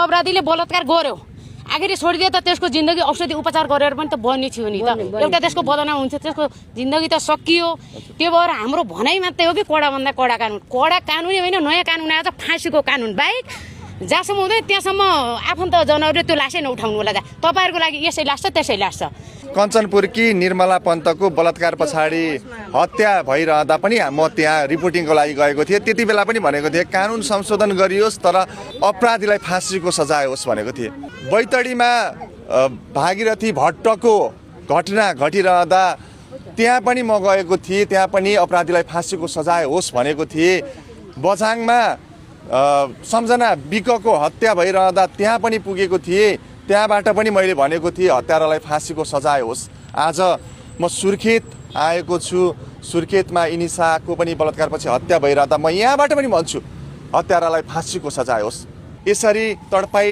अपराधीले बलात्कार गर्यो आखिरी छोडिदियो त त्यसको जिन्दगी औषधि उपचार गरेर पनि त बन्ने थियो नि त एउटा त्यसको बदनाम हुन्थ्यो त्यसको जिन्दगी त सकियो त्यो भएर हाम्रो भनाइ मात्रै हो कि कडाभन्दा कडा कानुन होइन नयाँ कानुन आएछ फाँसीको कानुन बाहेक जहाँसम्म हुँदैन त्यहाँसम्म आफन्त जनावरले त्यो लासै नउठाउनु होला तपाईँहरूको लागि यसै लाग्छ त्यसै लाग्छ। कञ्चनपुरकी निर्मला पन्तको बलात्कार पछाडि हत्या भइरहँदा पनि म त्यहाँ रिपोर्टिङको लागि गएको थिएँ। त्यति बेला पनि भनेको थिएँ कानुन संशोधन गरियोस् तर अपराधीलाई फाँसीको सजाय होस् भनेको थिएँ। बैतडीमा भागीरथी भट्टको घटना घटिरहँदा त्यहाँ पनि म गएको थिएँ, त्यहाँ पनि अपराधीलाई फाँसीको सजाय होस् भनेको थिएँ। बझाङमा सम्झना विकको हत्या भइरहँदा त्यहाँ पनि पुगेको थिएँ, त्यहाँबाट पनि मैले भनेको थिएँ हत्यारालाई फाँसीको सजाय होस्। आज म सुर्खेत आएको छु, सुर्खेतमा इनिसाको पनि बलात्कारपछि हत्या भइरहँदा म यहाँबाट पनि भन्छु हत्यारालाई फाँसीको सजाय होस्। यसरी तडपाई